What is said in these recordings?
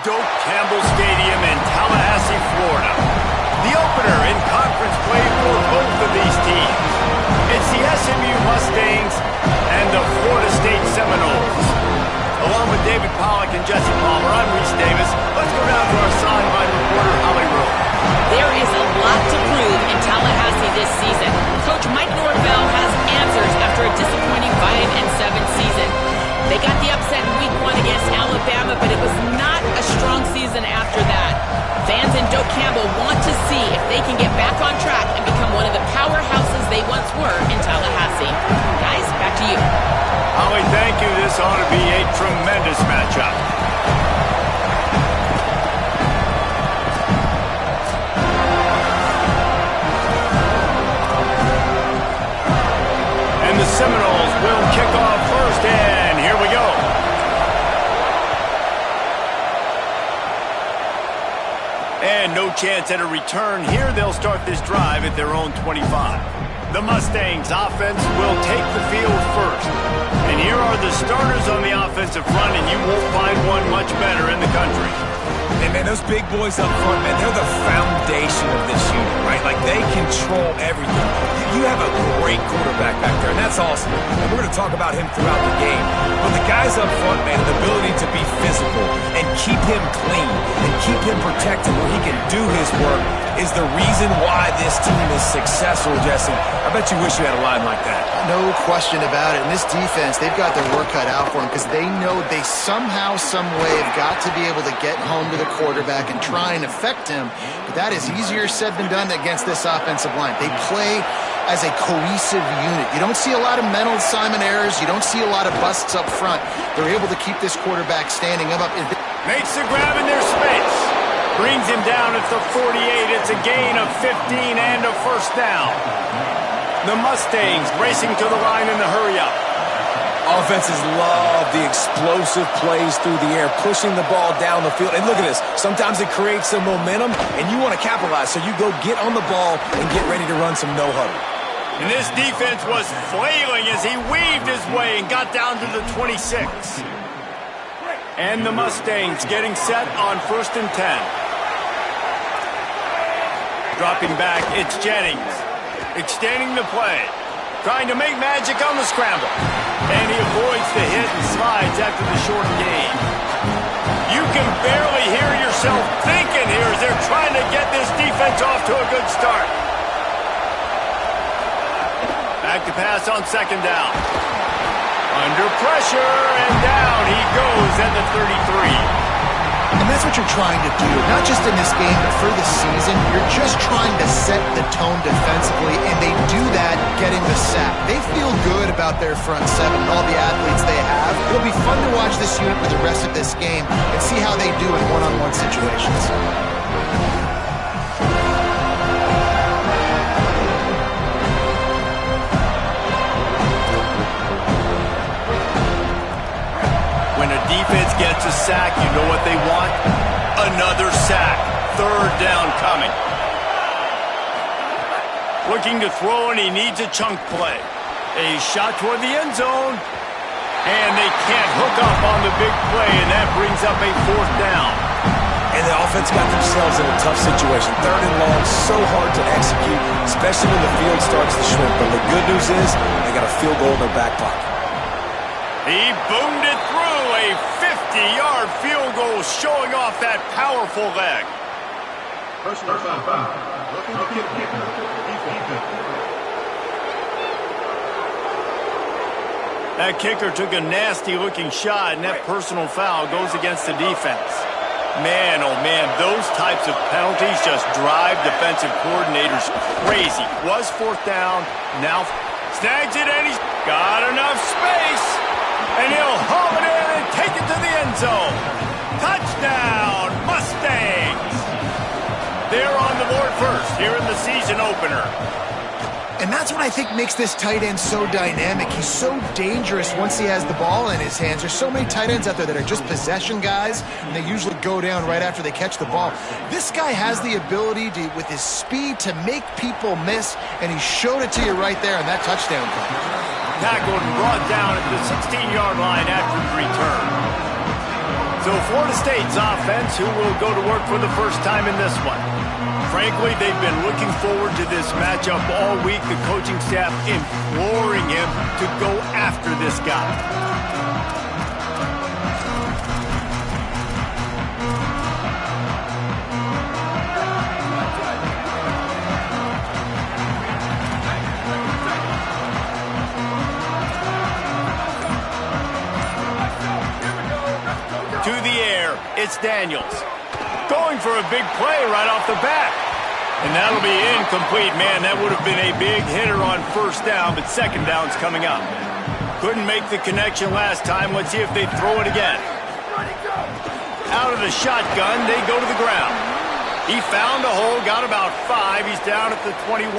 Doak Campbell Stadium in Tallahassee, Florida. The opener in conference play for both of these teams. It's the SMU Mustangs and the Florida State Seminoles. Along with David Pollack and Jesse Palmer, I'm Reese Davis. Let's go down to our sideline reporter, Holly Rowe. There is a lot to prove in Tallahassee this season. Coach Mike Norvell has answers after a disappointing 5-7 season. They got the upset in Week 1 against Alabama, but it was not a strong season after that. Fans in Doak Campbell want to see if they can get back on track and become one of the powerhouses they once were in Tallahassee. Guys, back to you. Holly, thank you. This ought to be a tremendous matchup. And the Seminoles will kick off first, and here we go. And no chance at a return here. They'll start this drive at their own 25. The Mustangs offense will take the field first. And here are the starters on the offensive front, and you won't find one much better in the country. And, man, those big boys up front, man, they're the foundation of this unit, right? Like, they control everything. You have a great quarterback back there, and that's awesome. And we're going to talk about him throughout the game. But the guys up front, man, the ability to be physical and keep him clean and keep him protected where he can do his work is the reason why this team is successful, Jesse. I bet you wish you had a line like that. No question about it. And this defense, they've got their work cut out for them because they know they somehow, some way have got to be able to get home to the quarterback and try and affect him. But that is easier said than done against this offensive line. They play as a cohesive unit. You don't see a lot of mental assignment errors. You don't see a lot of busts up front. They're able to keep this quarterback standing up. Makes the grab in their space. Brings him down at the 48. It's a gain of 15 and a first down. The Mustangs racing to the line in the hurry-up. Offenses love the explosive plays through the air, pushing the ball down the field. And look at this. Sometimes it creates some momentum, and you want to capitalize. So you go get on the ball and get ready to run some no-huddle. And this defense was flailing as he weaved his way and got down to the 26. And the Mustangs getting set on 1st and 10. Dropping back, it's Jennings. Extending the play. Trying to make magic on the scramble. And he avoids the hit and slides after the short gain. You can barely hear yourself thinking here as they're trying to get this defense off to a good start. Back to pass on 2nd down. Under pressure, and down he goes at the 33. And that's what you're trying to do, not just in this game, but for the season. You're just trying to set the tone defensively, and they do that getting the sack. They feel good about their front seven and all the athletes they have. It'll be fun to watch this unit for the rest of this game and see how they do in one-on-one situations. Defense gets a sack, you know what they want? Another sack. 3rd down coming. Looking to throw, and he needs a chunk play. A shot toward the end zone. And they can't hook up on the big play, and that brings up a 4th down. And the offense got themselves in a tough situation. 3rd and long, so hard to execute, especially when the field starts to shrink. But the good news is they got a field goal in their back pocket. He boomed it through, a 50-yard field goal showing off that powerful leg. That kicker took a nasty-looking shot, and that personal foul goes against the defense. Man, oh man, those types of penalties just drive defensive coordinators crazy. Was 4th down, now snags it, and he's got enough space. And he'll haul it in and take it to the end zone. Touchdown, Mustangs! They're on the board first here in the season opener. And that's what I think makes this tight end so dynamic. He's so dangerous once he has the ball in his hands. There's so many tight ends out there that are just possession guys, and they usually go down right after they catch the ball. This guy has the ability to, with his speed, to make people miss, and he showed it to you right there on that touchdown play. Tackled and brought down at the 16-yard line after the return. So Florida State's offense, who will go to work for the first time in this one. Frankly, they've been looking forward to this matchup all week. The coaching staff imploring him to go after this guy. To the air, it's Daniels. Going for a big play right off the bat. And that'll be incomplete. Man, that would have been a big hitter on first down, but second down's coming up. Couldn't make the connection last time. Let's see if they throw it again. Out of the shotgun, they go to the ground. He found a hole, got about 5. He's down at the 21.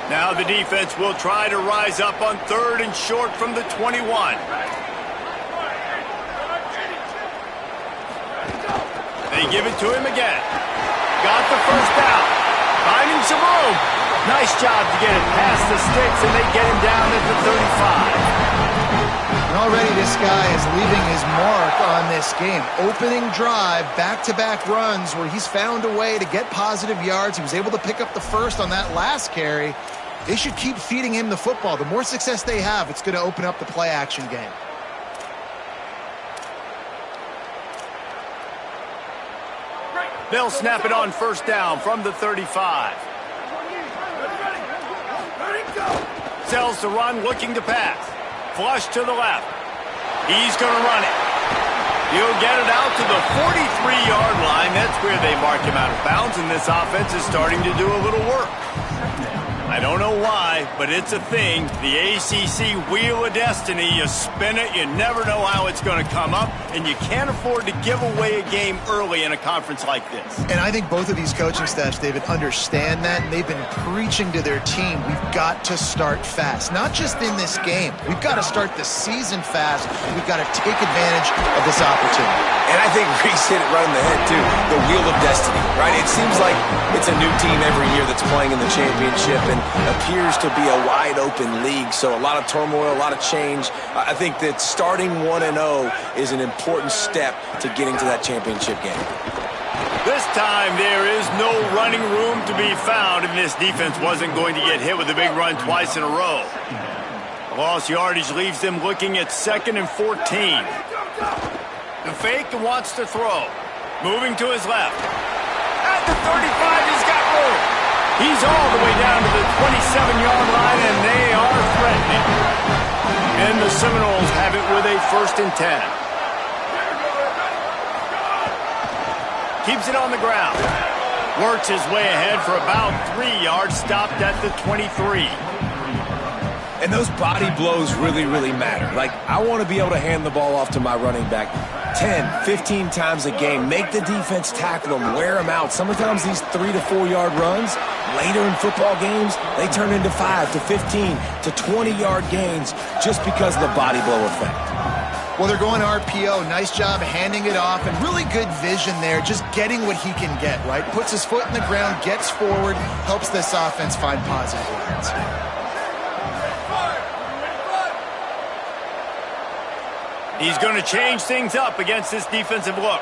Now the defense will try to rise up on third and short from the 21. They give it to him again. Got the first down. Finding some room. Nice job to get it past the sticks, and they get him down at the 35. And already this guy is leaving his mark on this game. Opening drive, back-to-back runs where he's found a way to get positive yards. He was able to pick up the first on that last carry. They should keep feeding him the football. The more success they have, it's going to open up the play-action game. They'll snap it on first down from the 35. Sells to run, looking to pass. Flush to the left. He's going to run it. He'll get it out to the 43-yard line. That's where they mark him out of bounds, and this offense is starting to do a little work. I don't know why, but it's a thing. The ACC Wheel of Destiny, you spin it, you never know how it's going to come up, and you can't afford to give away a game early in a conference like this. And I think both of these coaching staffs, David, understand that, and they've been preaching to their team, we've got to start fast. Not just in this game. We've got to start the season fast. We've got to take advantage of this opportunity. And I think Reese hit it right in the head, too. The Wheel of Destiny, right? It seems like it's a new team every year that's playing in the championship and appears to be a wide-open league. So a lot of turmoil, a lot of change. I think that starting 1-0 is an important step to getting to that championship game. This time there is no running room to be found, and this defense wasn't going to get hit with a big run twice in a row. Lost yardage leaves them looking at 2nd and 14. The fake wants to throw. Moving to his left. At the 35, he's got room. He's all the way down to the 27-yard line, and they are threatening. And the Seminoles have it with a 1st and 10. Keeps it on the ground. Works his way ahead for about 3 yards, stopped at the 23. And those body blows really, really matter. Like, I want to be able to hand the ball off to my running back 10, 15 times a game. Make the defense tackle them, wear them out. Sometimes these 3 to 4 yard runs, later in football games, they turn into 5 to 15 to 20-yard gains just because of the body blow effect. Well, they're going RPO. Nice job handing it off, and really good vision there, just getting what he can get, right? Puts his foot in the ground, gets forward, helps this offense find positive yards. He's going to change things up against this defensive look.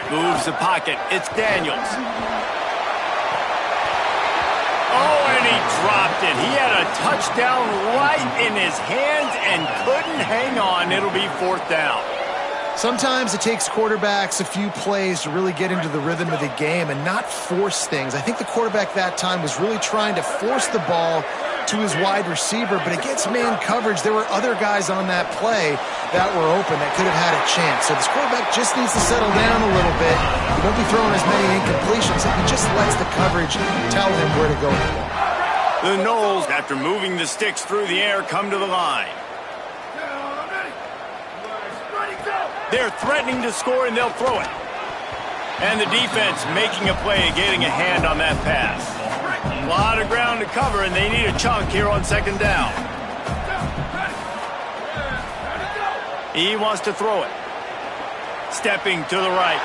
Moves the pocket. It's Daniels. Oh, and he dropped it. He had a touchdown right in his hands and couldn't hang on. It'll be 4th down. Sometimes it takes quarterbacks a few plays to really get into the rhythm of the game and not force things. I think the quarterback that time was really trying to force the ball to his wide receiver, but against man coverage, there were other guys on that play that were open that could have had a chance. So this quarterback just needs to settle down a little bit. He won't be throwing as many incompletions if he just lets the coverage tell him where to go with the ball. The Noles, after moving the sticks through the air, come to the line. They're threatening to score, and they'll throw it. And the defense making a play, getting a hand on that pass. A lot of ground to cover, and they need a chunk here on 2nd down. He wants to throw it. Stepping to the right.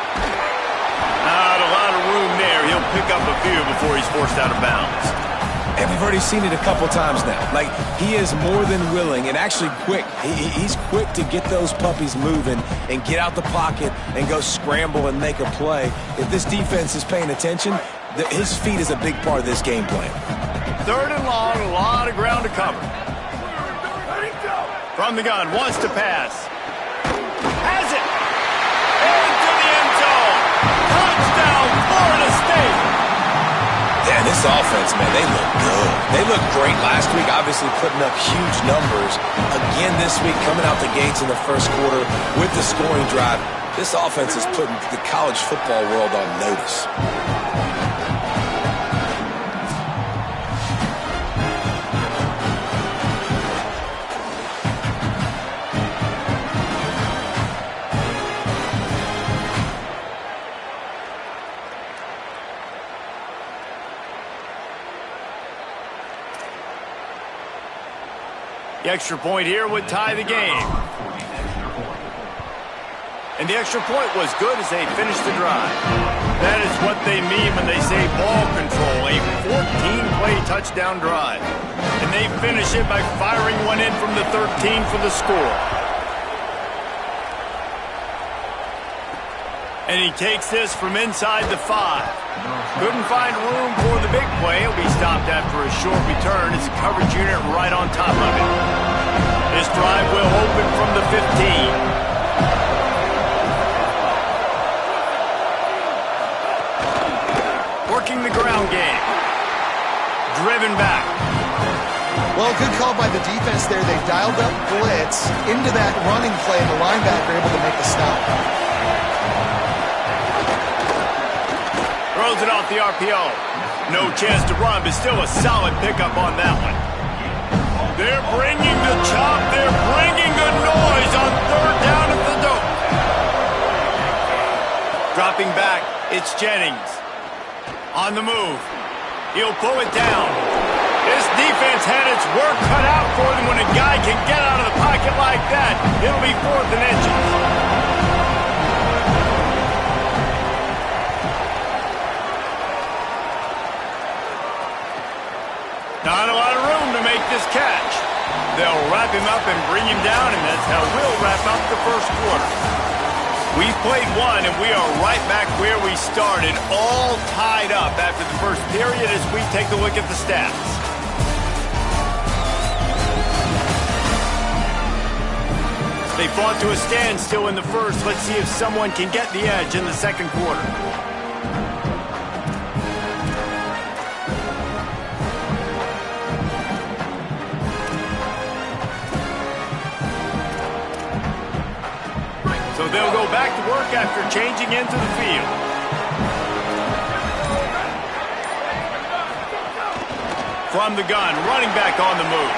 Not a lot of room there. He'll pick up a few before he's forced out of bounds. And we've already seen it a couple times now. Like, he is more than willing and actually quick. He's quick to get those puppies moving and get out the pocket and go scramble and make a play. If this defense is paying attention, his feet is a big part of this game plan. 3rd and long, a lot of ground to cover. From the gun, wants to pass. Has it! Into the end zone! Touchdown, Florida State! Yeah, this offense, man, they look good. They looked great last week, obviously putting up huge numbers. Again this week, coming out the gates in the first quarter with the scoring drive. This offense is putting the college football world on notice. The extra point here would tie the game. And the extra point was good as they finished the drive. That is what they mean when they say ball control, a 14-play touchdown drive. And they finish it by firing one in from the 13 for the score. And he takes this from inside the 5. Couldn't find room for the big play. He'll be stopped after a short return. It's a coverage unit right on top of it. This drive will open from the 15. Working the ground game. Driven back. Well, good call by the defense there. They dialed up blitz into that running play, and the linebacker able to make the stop. Throws it off the RPO. No chance to run, but still a solid pickup on that one. They're bringing the chop. They're bringing the noise on 3rd down at the dope. Dropping back, it's Jennings. On the move. He'll pull it down. This defense had its work cut out for them. When a guy can get out of the pocket like that, it'll be 4th and inches. Not a lot of room to make this catch. They'll wrap him up and bring him down, and that's how we'll wrap up the first quarter. We played one, and we are right back where we started, all tied up after the first period as we take a look at the stats. They fought to a standstill in the first. Let's see if someone can get the edge in the second quarter. So they'll go back to work after changing into the field. From the gun, running back on the move.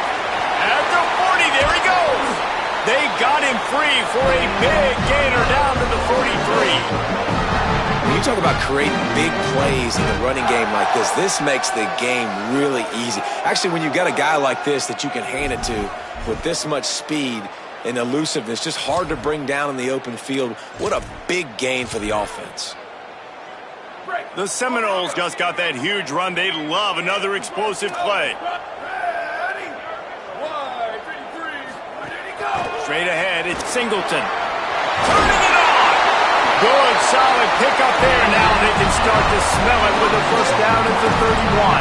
At the 40, there he goes. They got him free for a big gainer down to the 43. When you talk about creating big plays in the running game like this makes the game really easy. Actually, when you've got a guy like this that you can hand it to with this much speed and elusiveness, just hard to bring down in the open field. What a big gain for the offense. The Seminoles just got that huge run. They love another explosive play. Straight ahead, it's Singleton. Turning it on! Good, solid pickup there. Now they can start to smell it with a first down at the 31.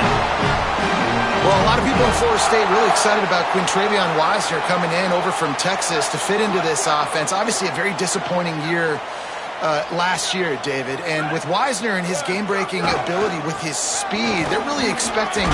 Well, a lot of people in Florida State really excited about Quintravion Wisner coming in over from Texas to fit into this offense. Obviously, a very disappointing year last year, David. And with Wisner and his game-breaking ability with his speed, they're really expecting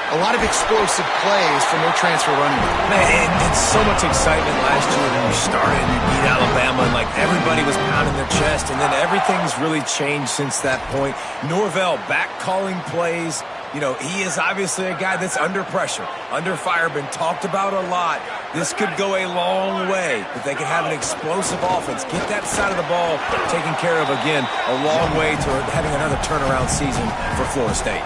a lot of explosive plays from their transfer running back. Man, it's so much excitement last year when you started and you beat Alabama, and like everybody was pounding their chest, and then everything's really changed since that point. Norvell back calling plays. You know, he is obviously a guy that's under pressure, under fire, been talked about a lot. This could go a long way if they can have an explosive offense. Get that side of the ball taken care of again, a long way to having another turnaround season for Florida State.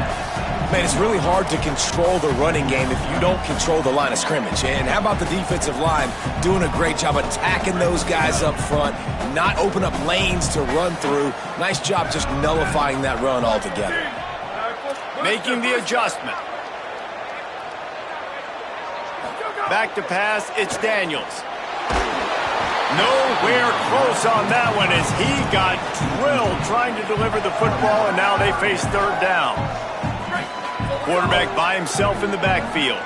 Man, it's really hard to control the running game if you don't control the line of scrimmage. And how about the defensive line doing a great job attacking those guys up front, not open up lanes to run through. Nice job just nullifying that run altogether. Making the adjustment. Back to pass, it's Daniels. Nowhere close on that one as he got drilled trying to deliver the football, and now they face third down. Quarterback by himself in the backfield.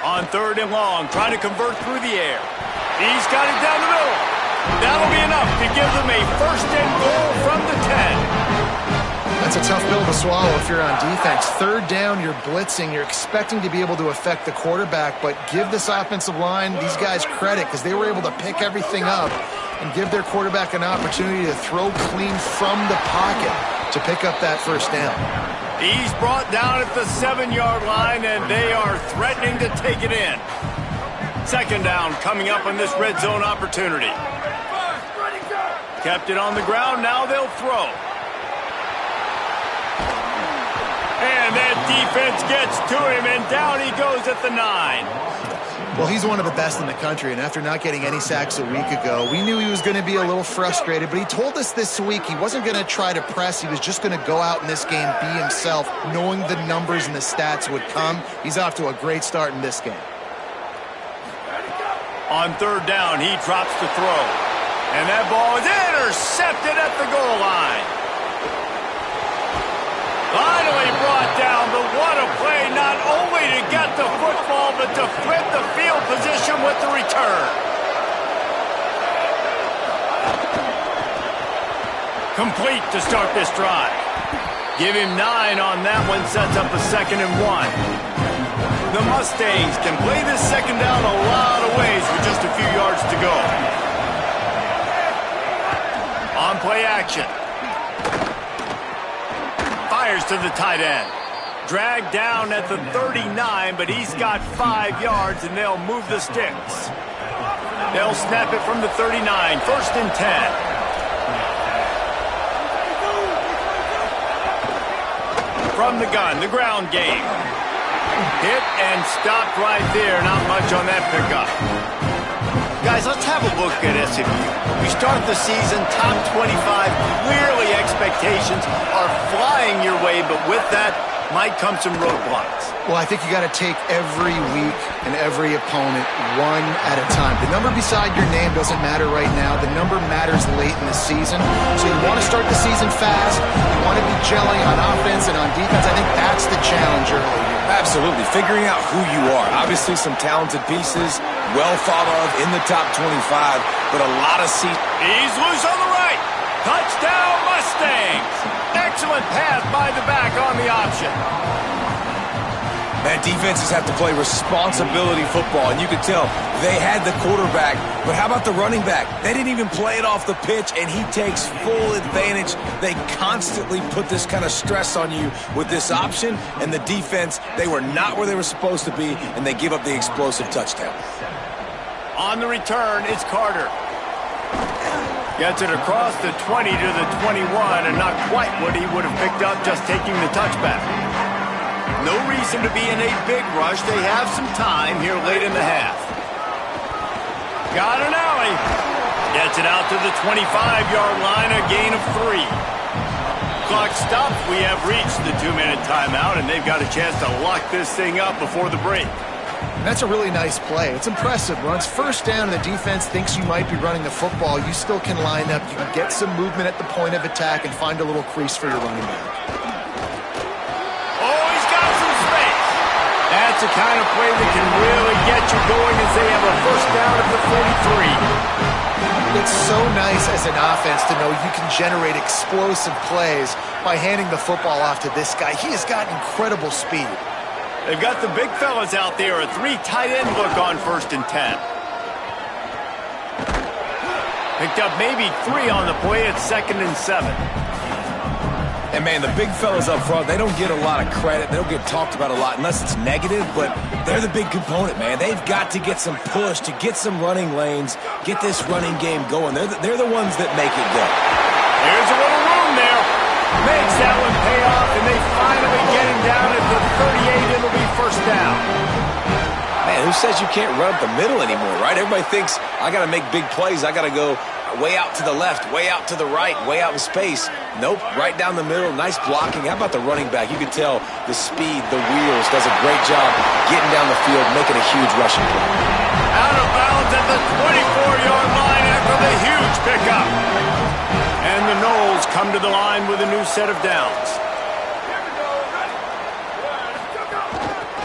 On third and long, trying to convert through the air. He's got it down the middle. That'll be enough to give them a first and goal from the 10. That's a tough pill to swallow if you're on defense. Third down, you're blitzing. You're expecting to be able to affect the quarterback, but give this offensive line, these guys, credit because they were able to pick everything up and give their quarterback an opportunity to throw clean from the pocket to pick up that first down. He's brought down at the 7-yard line, and they are threatening to take it in. Second down coming up on this red zone opportunity. Kept it on the ground, now they'll throw. And that defense gets to him, and down he goes at the 9. Well, he's one of the best in the country, and after not getting any sacks a week ago, we knew he was going to be a little frustrated, but he told us this week he wasn't going to try to press. He was just going to go out in this game, be himself, knowing the numbers and the stats would come. He's off to a great start in this game. On third down, he drops to throw. And that ball is intercepted at the goal line. Finally brought down, but what a play, not only to get the football, but to flip the field position with the return. Complete to start this drive. Give him 9 on that one, sets up a 2nd and 1. The Mustangs can play this second down a lot of ways with just a few yards to go. On play action. Fires to the tight end. Dragged down at the 39, but he's got 5 yards, and they'll move the sticks. They'll snap it from the 39, 1st and 10. From the gun, the ground game. Hit and stopped right there. Not much on that pickup. Guys, let's have a look at SMU. We start the season top 25. Clearly expectations are flying your way, but with that might come some roadblocks. Well, I think you got to take every week and every opponent one at a time. The number beside your name doesn't matter right now. The number matters late in the season. So you want to start the season fast. You want to be gelling on offense and on defense. I think that's the challenge early. Absolutely. Figuring out who you are. Obviously some talented pieces, well thought of in the top 25, but a lot of seats. He's loose on the right. Touchdown Mustangs. Excellent pass by the back on the option. Man, defenses have to play responsibility football, and you could tell they had the quarterback, but how about the running back? They didn't even play it off the pitch, and he takes full advantage. They constantly put this kind of stress on you with this option, and the defense, they were not where they were supposed to be, and they give up the explosive touchdown. On the return, it's Carter. Gets it across the 20 to the 21, and not quite what he would have picked up just taking the touchback. No reason to be in a big rush. They have some time here late in the half. Got an alley. Gets it out to the 25-yard line, a gain of 3. Clock stops. We have reached the 2-minute timeout, and they've got a chance to lock this thing up before the break. That's a really nice play. It's impressive. Once first down and the defense thinks you might be running the football, you still can line up. You can get some movement at the point of attack and find a little crease for your running back. Oh, he's got some space. That's the kind of play that can really get you going as they have a first down at the 43. It's so nice as an offense to know you can generate explosive plays by handing the football off to this guy. He has got incredible speed. They've got the big fellas out there, a 3 tight end look on 1st and 10. Picked up maybe 3 on the play at 2nd and 7. And, man, the big fellas up front, they don't get a lot of credit. They don't get talked about a lot unless it's negative, but they're the big component, man. They've got to get some push, to get some running lanes, get this running game going. They're the ones that make it go. There's a little room there. Makes that one pay off, and they finally get him down at the 38. It'll be first down. Man, who says you can't run up the middle anymore, right? Everybody thinks, I got to make big plays. I got to go way out to the left, way out to the right, way out in space. Nope, right down the middle. Nice blocking. How about the running back? You can tell the speed, the wheels, does a great job getting down the field, making a huge rushing play. Out of bounds at the 24-yard line after the huge pickup. And the Knowles come to the line with a new set of downs.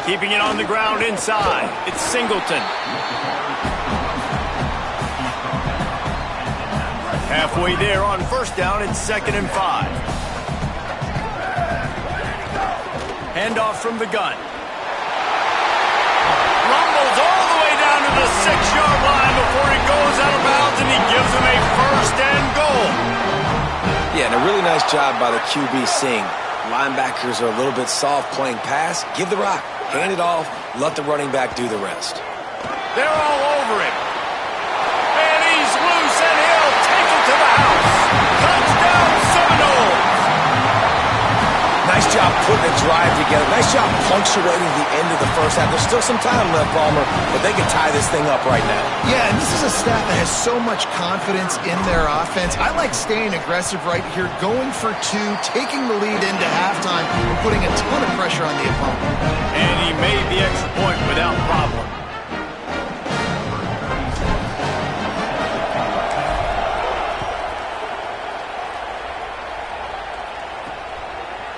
Keeping it on the ground inside. It's Singleton. Halfway there on first down, it's 2nd and 5. Handoff from the gun. Rumbles all the way down to the 6-yard line before he goes out of bounds, and he gives him a 1st and goal. Yeah, and a really nice job by the QB seeing linebackers are a little bit soft playing pass. Give the rock, hand it off, let the running back do the rest. They're all over him. And he's loose, and he'll take it to the house. Touchdown, Seminoles. Nice job putting a drive together. Nice job punctuating the end of the first half. There's still some time left, Palmer, but they can tie this thing up right now. Yeah, and this is a staff that has so much confidence in their offense. I like staying aggressive right here, going for 2, taking the lead into halftime, and putting a ton of pressure on the opponent. And he made the extra point without problem.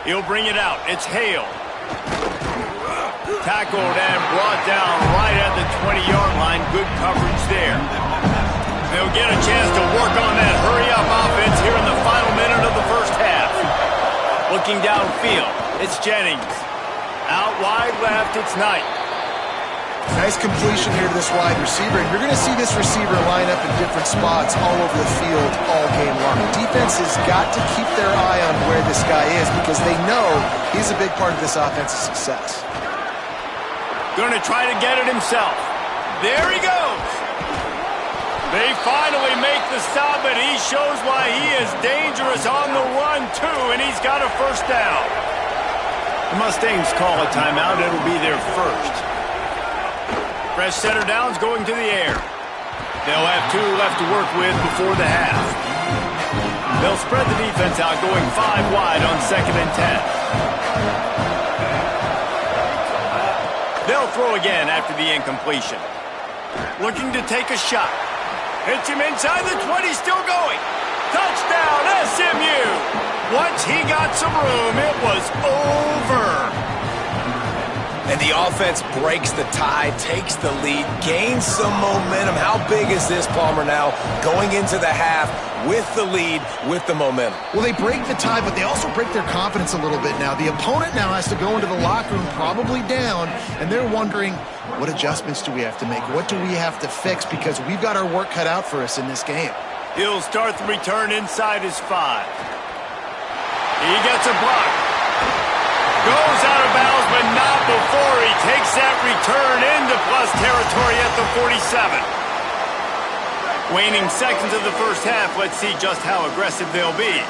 He'll bring it out. It's Hale. Tackled and brought down right at the 20-yard line. Good coverage there. They'll get a chance to work on that hurry-up offense here in the final minute of the first half. Looking downfield, it's Jennings. Out wide left, it's Knight. Nice completion here to this wide receiver, and you're going to see this receiver line up in different spots all over the field all game long. Defense has got to keep their eye on where this guy is because they know he's a big part of this offense's success. Going to try to get it himself. There he goes. They finally make the stop, and he shows why he is dangerous on the run, too, and he's got a 1st down. The Mustangs call a timeout. It'll be their first. Fresh set of downs going to the air. They'll have 2 left to work with before the half. They'll spread the defense out, going 5 wide on 2nd and 10. They'll throw again after the incompletion. Looking to take a shot. Hits him inside the 20, still going. Touchdown, SMU! Once he got some room, it was over. And the offense breaks the tie, takes the lead, gains some momentum. How big is this, Palmer, now going into the half with the lead, with the momentum? Well, they break the tie, but they also break their confidence a little bit now. The opponent now has to go into the locker room probably down, and they're wondering, what adjustments do we have to make? What do we have to fix? Because we've got our work cut out for us in this game. He'll start the return inside his 5. He gets a block. Goes out of bounds, but not before he takes that return into plus territory at the 47. Waning seconds of the first half. Let's see just how aggressive they'll be.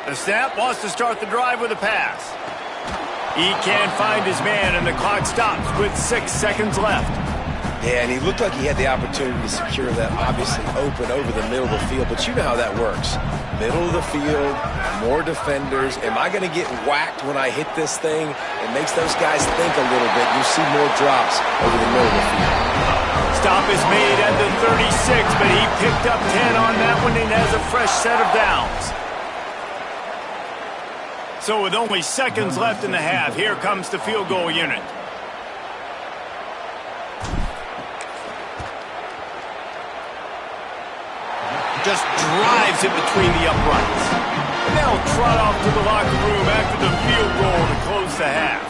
The snap wants to start the drive with a pass. He can't find his man, and the clock stops with 6 seconds left. Yeah, and he looked like he had the opportunity to secure that, obviously open over the middle of the field, but you know how that works. Middle of the field, more defenders. Am I going to get whacked when I hit this thing? It makes those guys think a little bit. You see more drops over the middle of the field. Stop is made at the 36, but he picked up 10 on that one and has a fresh set of downs. So with only seconds left in the half, here comes the field goal unit. Just drives it between the uprights. And they'll trot off to the locker room after the field goal to close the half.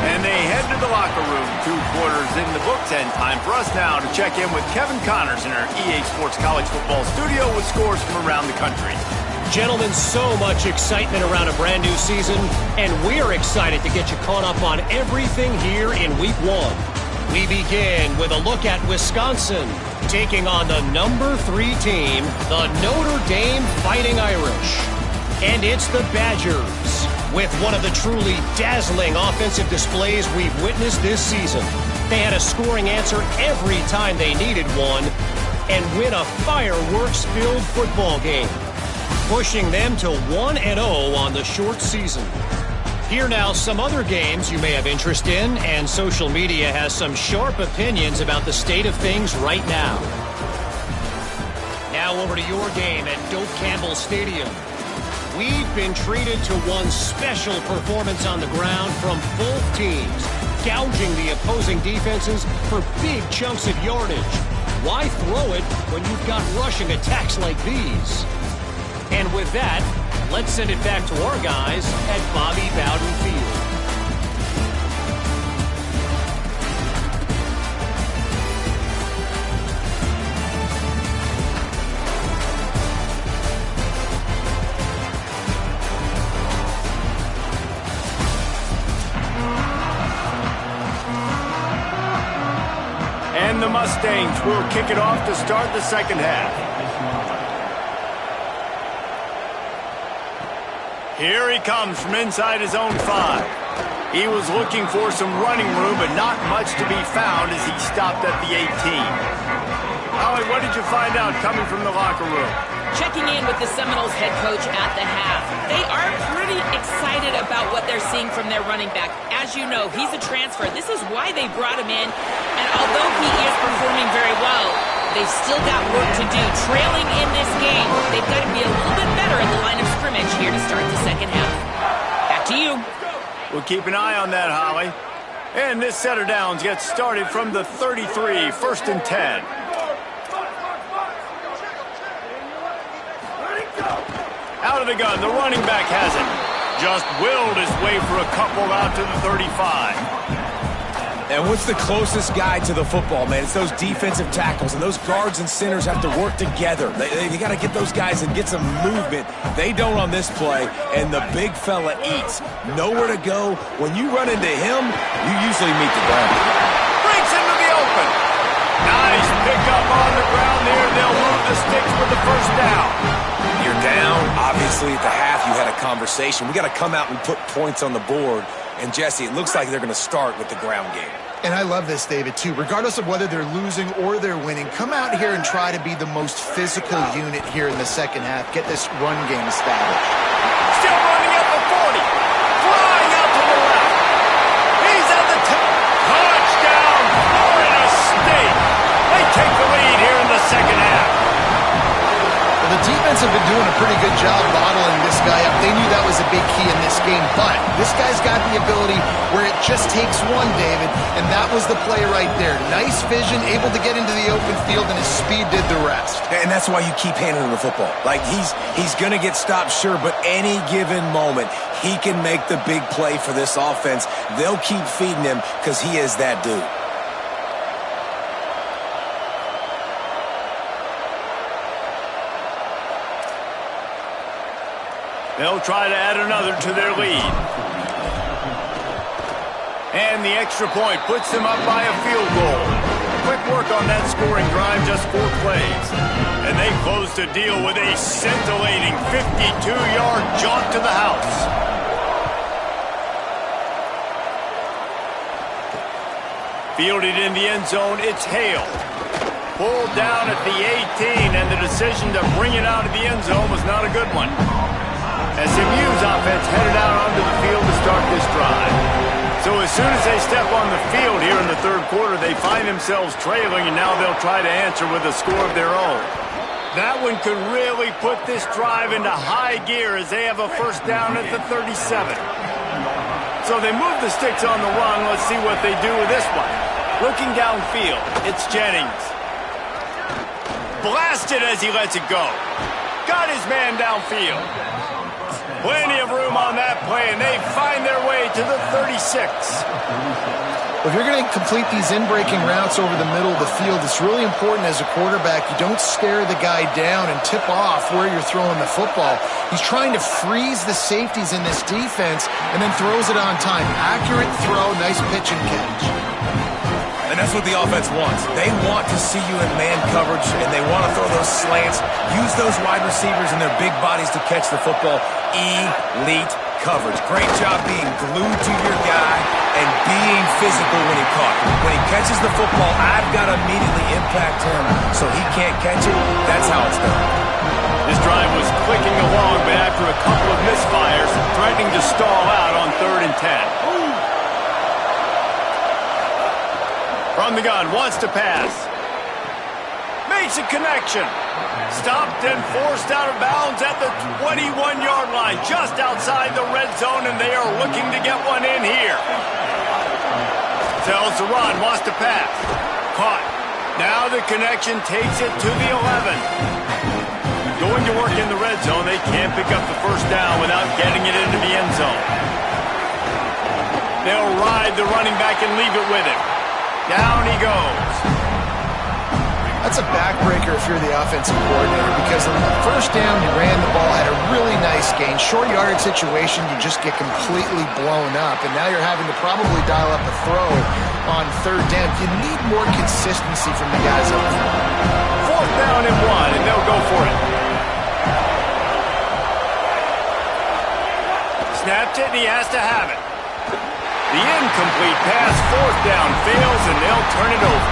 And they head to the locker room. 2 quarters in the books, and time for us now to check in with Kevin Connors in our EA Sports College Football studio with scores from around the country. Gentlemen, so much excitement around a brand new season, and we're excited to get you caught up on everything here in Week 1. We begin with a look at Wisconsin taking on the number 3 team, the Notre Dame Fighting Irish. And it's the Badgers, with one of the truly dazzling offensive displays we've witnessed this season. They had a scoring answer every time they needed one and win a fireworks-filled football game, pushing them to 1-0 on the short season. Here now, some other games you may have interest in, and social media has some sharp opinions about the state of things right now. Now over to your game at Doak Campbell Stadium. We've been treated to one special performance on the ground from both teams, gouging the opposing defenses for big chunks of yardage. Why throw it when you've got rushing attacks like these? And with that, let's send it back to our guys at Bobby Bowden Field. And the Mustangs will kick it off to start the second half. Here he comes from inside his own 5. He was looking for some running room, but not much to be found as he stopped at the 18. Holly, what did you find out coming from the locker room? Checking in with the Seminoles head coach at the half. They are pretty excited about what they're seeing from their running back. As you know, he's a transfer. This is why they brought him in. And although he is performing very well, they've still got work to do. Trailing in this game, they've got to be a little bit better at the line of scrimmage here to start the second half. Back to you. We'll keep an eye on that, Holly. And this set of downs gets started from the 33, 1st and 10. Out of the gun, the running back has it. Just willed his way for a couple out to the 35. And what's the closest guy to the football, man? It's those defensive tackles, and those guards and centers have to work together. They got to get those guys and get some movement. They don't on this play, and the big fella eats. Nowhere to go. When you run into him, you usually meet the ground. Breaks into the open. Nice pickup on the ground there. They'll move the sticks with the first down. You're down. Obviously, at the half, you had a conversation. We got to come out and put points on the board. And, Jesse, it looks like they're going to start with the ground game. And I love this, David, too. Regardless of whether they're losing or they're winning, come out here and try to be the most physical unit here in the second half. Get this run game established. Still running up the 40. Flying out to the left. He's at the top. Touchdown, Florida State. They take the lead here in the second half. The defense have been doing a pretty good job bottling this guy up. They knew that was a big key in this game, but this guy's got the ability where it just takes one, David, and that was the play right there. Nice vision, able to get into the open field, and his speed did the rest. And that's why you keep handing him the football. Like, he's going to get stopped, sure, but any given moment, he can make the big play for this offense. They'll keep feeding him because he is that dude. They'll try to add another to their lead. And the extra point puts them up by a field goal. Quick work on that scoring drive, just 4 plays. And they close the deal with a scintillating 52-yard jaunt to the house. Fielded in the end zone, it's Hale. Pulled down at the 18, and the decision to bring it out of the end zone was not a good one. SMU's offense headed out onto the field to start this drive. So as soon as they step on the field here in the third quarter, they find themselves trailing, and now they'll try to answer with a score of their own. That one could really put this drive into high gear as they have a first down at the 37. So they move the sticks on the run. Let's see what they do with this one. Looking downfield, it's Jennings. Blasted as he lets it go. Got his man downfield. Plenty of room on that play, and they find their way to the 36. If you're going to complete these in-breaking routes over the middle of the field, it's really important as a quarterback you don't stare the guy down and tip off where you're throwing the football. He's trying to freeze the safeties in this defense and then throws it on time. Accurate throw, nice pitch and catch. And that's what the offense wants. They want to see you in man coverage, and they want to throw those slants, use those wide receivers and their big bodies to catch the football. Elite coverage. Great job being glued to your guy and being physical when he caught. When he catches the football, I've got to immediately impact him so he can't catch it. That's how it's done. This drive was clicking along, but after a couple of misfires, threatening to stall out on 3rd and 10. From the gun, wants to pass. Makes a connection. Stopped and forced out of bounds at the 21-yard line, just outside the red zone, and they are looking to get one in here. Tells the run, wants to pass. Caught. Now the connection takes it to the 11. Going to work in the red zone, they can't pick up the first down without getting it into the end zone. They'll ride the running back and leave it with him. Down he goes. That's a backbreaker if you're the offensive coordinator, because on the first down, you ran the ball, had a really nice gain. Short yardage situation, you just get completely blown up, and now you're having to probably dial up a throw on 3rd down. You need more consistency from the guys up front. 4th down and 1, and they'll go for it. Snapped it, and he has to have it. The incomplete pass, 4th down, fails, and they'll turn it over.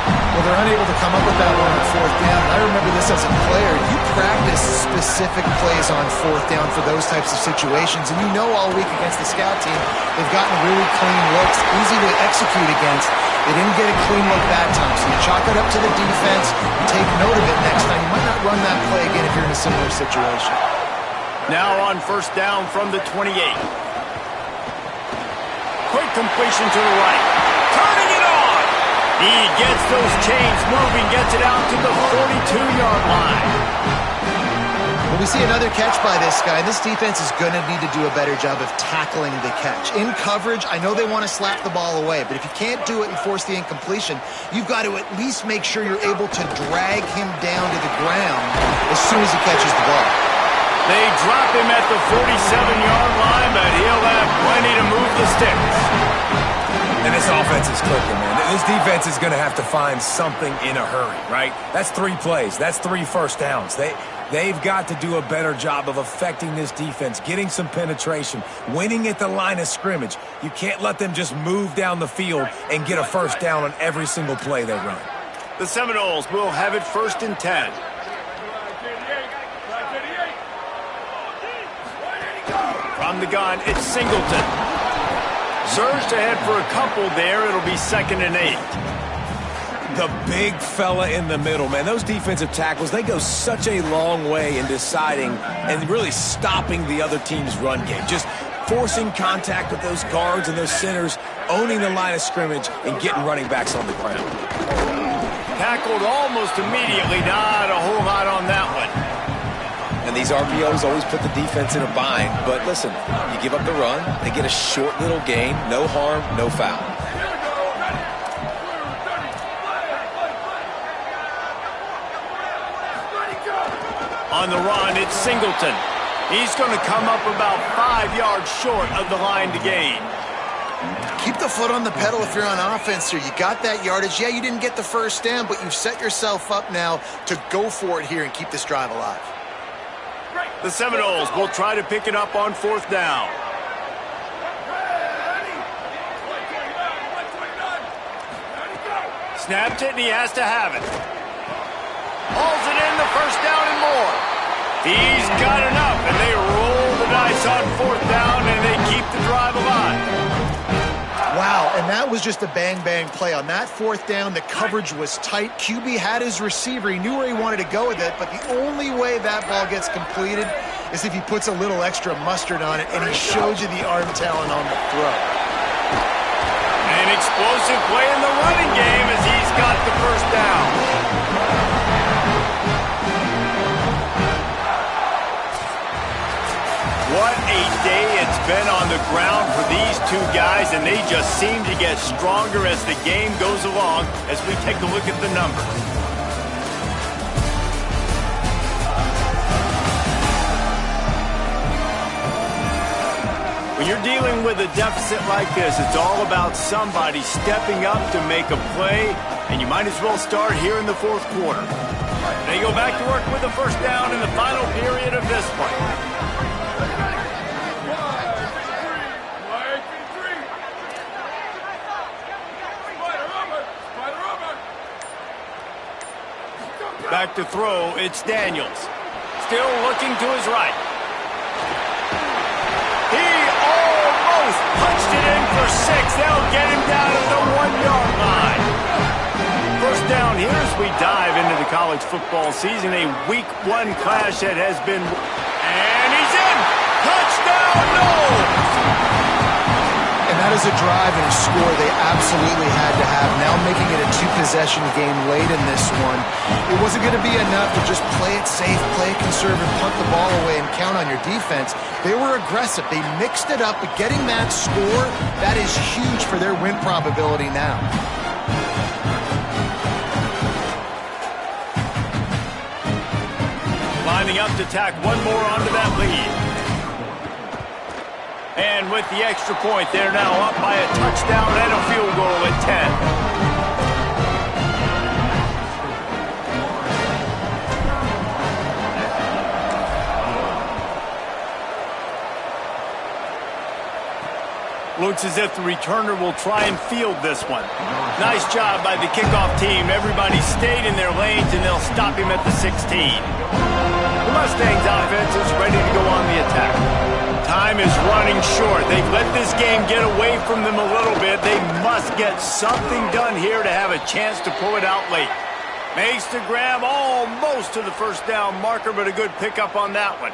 Well, they're unable to come up with that one on 4th down. I remember this as a player. You practice specific plays on 4th down for those types of situations, and you know all week against the scout team, they've gotten really clean looks, easy to execute against. They didn't get a clean look that time, so you chalk it up to the defense, you take note of it next time. You might not run that play again if you're in a similar situation. Now on 1st down from the 28. Quick completion to the right. Turning it on. He gets those chains moving, gets it out to the 42-yard line. Well, we see another catch by this guy. This defense is going to need to do a better job of tackling the catch. In coverage, I know they want to slap the ball away, but if you can't do it and force the incompletion, you've got to at least make sure you're able to drag him down to the ground as soon as he catches the ball. They drop him at the 47-yard line, but he'll have plenty to move the sticks. And this offense is clicking, man. This defense is going to have to find something in a hurry, right? That's 3 plays. That's 3 first downs. They've got to do a better job of affecting this defense, getting some penetration, winning at the line of scrimmage. You can't let them just move down the field and get a first down on every single play they run. The Seminoles will have it 1st and 10. From the gun, it's Singleton. Surged ahead for a couple there. It'll be 2nd and 8. The big fella in the middle, man. Those defensive tackles, they go such a long way in deciding and really stopping the other team's run game. Just forcing contact with those guards and those centers, owning the line of scrimmage, and getting running backs on the ground. Tackled almost immediately. Not a whole lot on that one. And these RPOs always put the defense in a bind. But listen, you give up the run, they get a short little gain, no harm, no foul. On the run, it's Singleton. He's going to come up about 5 yards short of the line to gain. Keep the foot on the pedal if you're on offense here. You got that yardage. Yeah, you didn't get the first down, but you've set yourself up now to go for it here and keep this drive alive. The Seminoles will try to pick it up on 4th down. Snapped it, and he has to have it. Hauls it in, the 1st down and more. He's got enough, and they roll the dice on 4th down, and they keep the drive alive. Wow, and that was just a bang-bang play. On that 4th down, the coverage was tight. QB had his receiver. He knew where he wanted to go with it, but the only way that ball gets completed is if he puts a little extra mustard on it, and he showed you the arm talent on the throw. An explosive play in the running game as he's got the 1st down. What a day it's been on the ground for these 2 guys, and they just seem to get stronger as the game goes along as we take a look at the numbers. When you're dealing with a deficit like this, it's all about somebody stepping up to make a play, and you might as well start here in the fourth quarter. They go back to work with the first down in the final period of this one. Back to throw, it's Daniels. Still looking to his right. He almost punched it in for 6. They'll get him down at the 1-yard line. First down here as we dive into the college football season. A week 1 clash that has been... And he's in! Touchdown, no! And that is a drive and a score they absolutely had to have. Now making it a 2-possession game late in this one. It wasn't going to be enough to just play it safe, play it conservative, punt the ball away, and count on your defense. They were aggressive. They mixed it up, but getting that score, that is huge for their win probability now. Lining up to tack one more onto that lead. And with the extra point, they're now up by a touchdown and a field goal at 10. Looks as if the returner will try and field this one. Nice job by the kickoff team. Everybody stayed in their lanes, and they'll stop him at the 16. The Mustangs offense is ready to go on the attack. Time is running short. They've let this game get away from them a little bit. They must get something done here to have a chance to pull it out late. Makes the grab almost to the first down marker, but a good pickup on that one.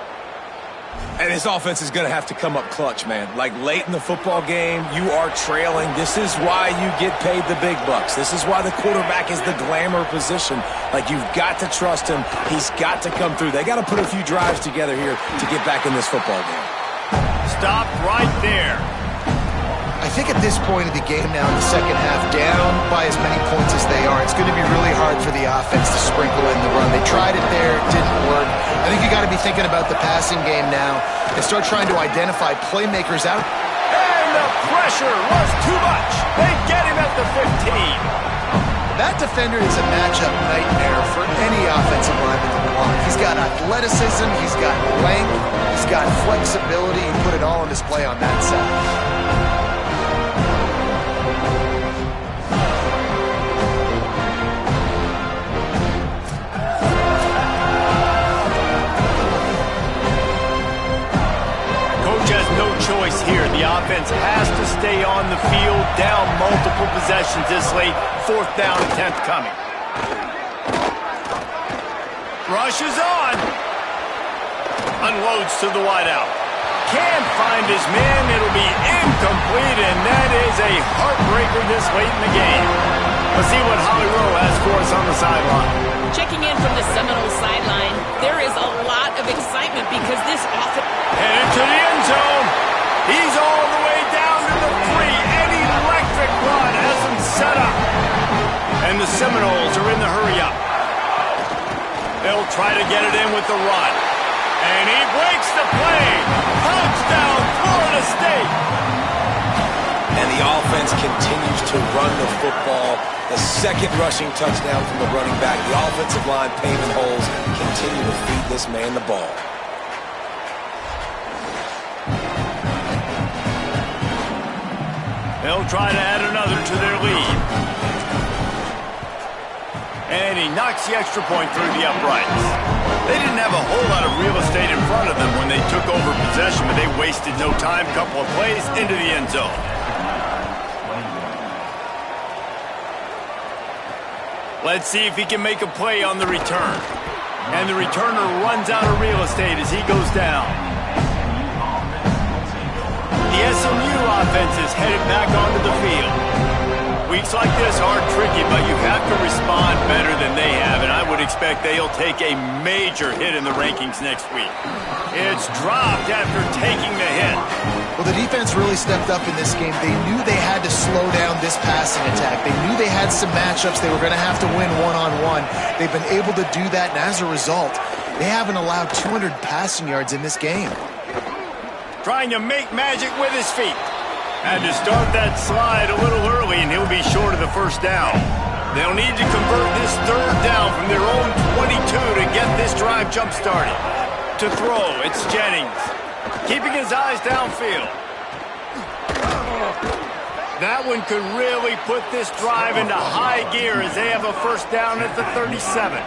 And this offense is going to have to come up clutch, man. Like late in the football game, you are trailing. This is why you get paid the big bucks. This is why the quarterback is the glamour position. Like, you've got to trust him. He's got to come through. They got to put a few drives together here to get back in this football game. Stop right there. I think at this point of the game now in the second half, down by as many points as they are, it's going to be really hard for the offense to sprinkle in the run. They tried it there, it didn't work. I think you got to be thinking about the passing game now and start trying to identify playmakers out. And the pressure was too much. They get him at the 15. That defender is a matchup nightmare for any offensive lineman to block. He's got athleticism, he's got length, he's got flexibility. He put it all on display on that side. Choice here. The offense has to stay on the field, down multiple possessions this late. 4th down, 10th coming. Rushes on. Unloads to the wideout. Can't find his man. It'll be incomplete, and that is a heartbreaker this late in the game. Let's see what Holly Rowe has for us on the sideline. Checking in from the Seminoles sideline, there is a lot of excitement because this offense... Headed to the end zone. He's all the way down to the 3. An electric run has him set up. And the Seminoles are in the hurry-up. They'll try to get it in with the run. And he breaks the play. Touchdown, Florida State. And the offense continues to run the football. The second rushing touchdown from the running back. The offensive line paving holes. Continue to feed this man the ball. They'll try to add another to their lead. And he knocks the extra point through the uprights. They didn't have a whole lot of real estate in front of them when they took over possession, but they wasted no time. Couple of plays into the end zone. Let's see if he can make a play on the return. And the returner runs out of real estate as he goes down. The SMU offense is headed back onto the field. Weeks like this are tricky, but you have to respond better than they have, and I would expect they'll take a major hit in the rankings next week. It's dropped after taking the hit. Well, the defense really stepped up in this game. They knew they had to slow down this passing attack. They knew they had some matchups they were going to have to win one-on-one. They've been able to do that, and as a result, they haven't allowed 200 passing yards in this game. trying to make magic with his feet. Had to start that slide a little early, and he'll be short of the first down. They'll need to convert this third down from their own 22 to get this drive jump-started. To throw, it's Jennings. Keeping his eyes downfield. That one could really put this drive into high gear as they have a first down at the 37.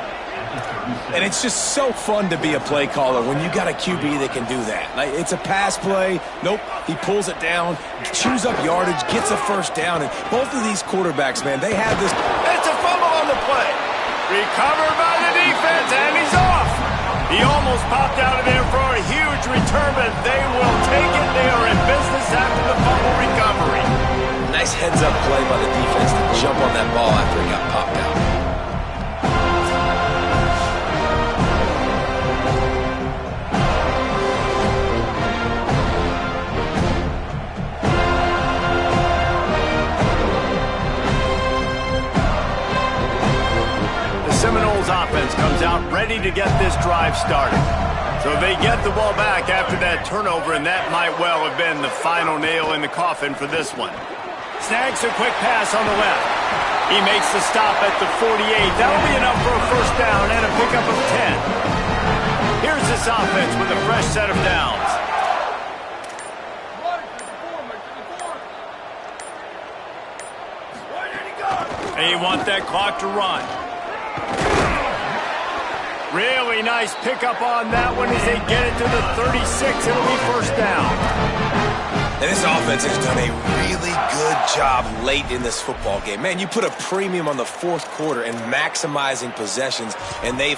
And it's just so fun to be a play caller when you got a QB that can do that. Like, it's a pass play. Nope, he pulls it down, chews up yardage, gets a first down. And both of these quarterbacks, man, they have this. It's a fumble on the play. Recovered by the defense, and he's off. He almost popped out of there for a huge return, but they will take it. They are in business after the fumble recovery. Nice heads-up play by the defense to jump on that ball after it got popped out. The Seminoles offense comes out ready to get this drive started. So they get the ball back after that turnover, and that might well have been the final nail in the coffin for this one. Snags a quick pass on the left. He makes the stop at the 48. That'll be enough for a first down and a pickup of 10. Here's this offense with a fresh set of downs. And you want that clock to run. Really nice pickup on that one as they get it to the 36. It'll be first down. And this offense has done a really good job late in this football game. Man, you put a premium on the fourth quarter and maximizing possessions, and they've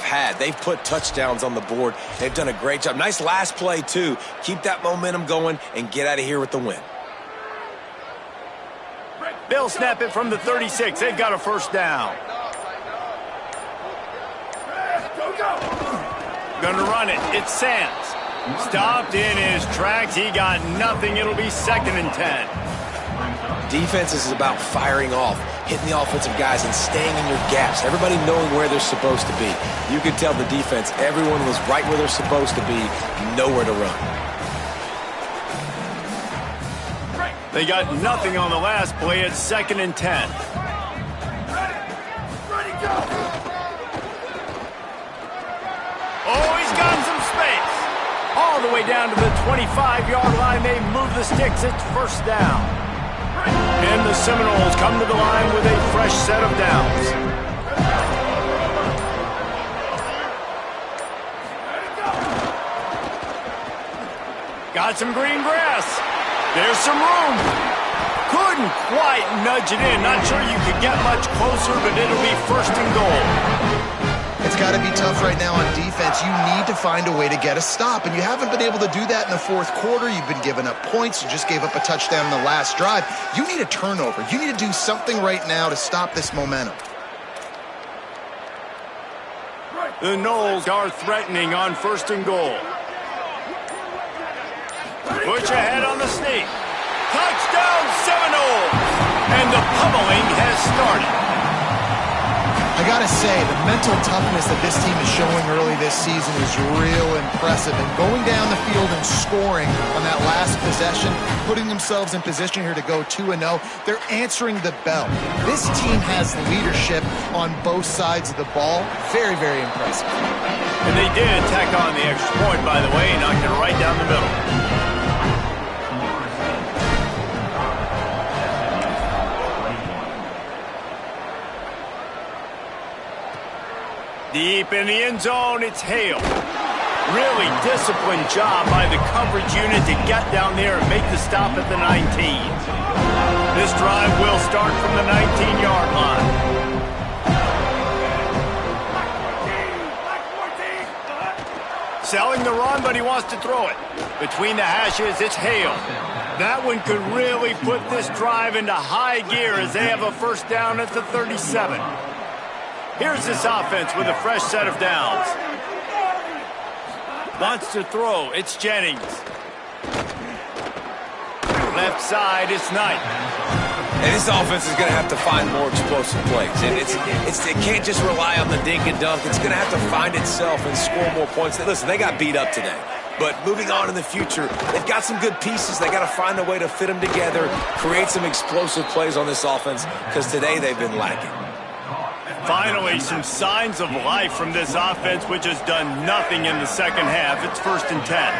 put touchdowns on the board. They've done a great job. Nice last play, too. Keep that momentum going and get out of here with the win. They'll snap it from the 36. They've got a first down. Gonna run it. It's Sands. Stopped in his tracks. He got nothing. It'll be 2nd and 10. Defense is about firing off, hitting the offensive guys and staying in your gaps. Everybody knowing where they're supposed to be. You could tell the defense, everyone was right where they're supposed to be, nowhere to run. They got nothing on the last play. It's 2nd and 10. Oh, he's gotten some space. All the way down to the 25-yard line. They move the sticks. It's first down. And the Seminoles come to the line with a fresh set of downs. Got some green grass. There's some room. Couldn't quite nudge it in. Not sure you could get much closer, but it'll be 1st and goal. It's got to be tough right now on defense. You need to find a way to get a stop, and you haven't been able to do that in the fourth quarter. You've been giving up points. You just gave up a touchdown in the last drive. You need a turnover. You need to do something right now to stop this momentum. The Noles are threatening on 1st and goal. Push ahead on the sneak. Touchdown Seminoles! And the pummeling has started. I gotta say, the mental toughness that this team is showing early this season is real impressive. And going down the field and scoring on that last possession, putting themselves in position here to go 2-0, they're answering the bell. This team has leadership on both sides of the ball. Very, very impressive. And they did tack on the extra point, by the way, knocked it right down the middle. Deep in the end zone, it's Hale. Really disciplined job by the coverage unit to get down there and make the stop at the 19. This drive will start from the 19-yard line. Selling the run, but he wants to throw it. Between the hashes, it's Hale. That one could really put this drive into high gear as they have a first down at the 37. Here's this offense with a fresh set of downs. Wants to throw. It's Jennings. Left side, it's Knight. And this offense is going to have to find more explosive plays. And it can't just rely on the dink and dunk. It's going to have to find itself and score more points. Listen, they got beat up today. But moving on in the future, they've got some good pieces. They got to find a way to fit them together, create some explosive plays on this offense, because today they've been lacking. Finally, some signs of life from this offense, which has done nothing in the second half. It's 1st and 10.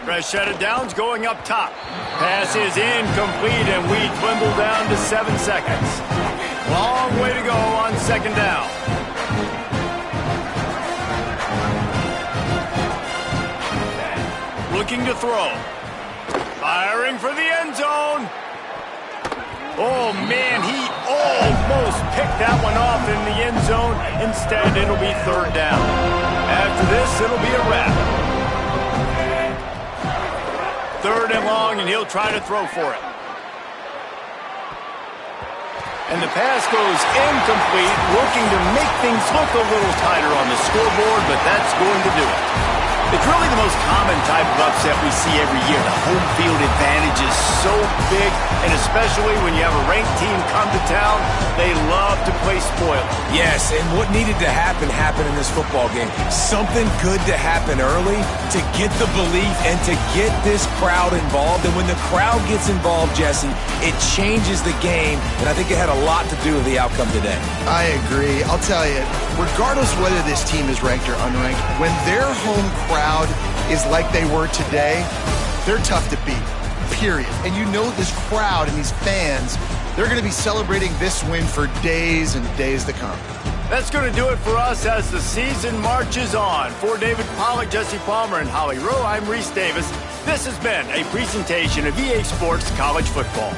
Freshetta Downs going up top. Pass is incomplete, and we dwindle down to 7 seconds. Long way to go on 2nd down. Looking to throw. Firing for the end zone. Oh, man, he almost picked that one off in the end zone. Instead, it'll be 3rd down. After this, it'll be a wrap. 3rd and long, and he'll try to throw for it. And the pass goes incomplete, looking to make things look a little tighter on the scoreboard, but that's going to do it. It's really the most common type of upset we see every year. The home field advantage is so big, and especially when you have a ranked team come to town, they love to play spoiler. Yes, and what needed to happen happened in this football game. Something good to happen early to get the belief and to get this crowd involved. And when the crowd gets involved, Jesse, it changes the game, and I think it had a lot to do with the outcome today. I agree. I'll tell you, regardless whether this team is ranked or unranked, when their home crowd is like they were today, they're tough to beat, period. And you know this crowd and these fans, they're going to be celebrating this win for days and days to come. That's going to do it for us as the season marches on. For David Pollack, Jesse Palmer, and Holly Rowe, I'm Reese Davis. This has been a presentation of EA Sports College Football.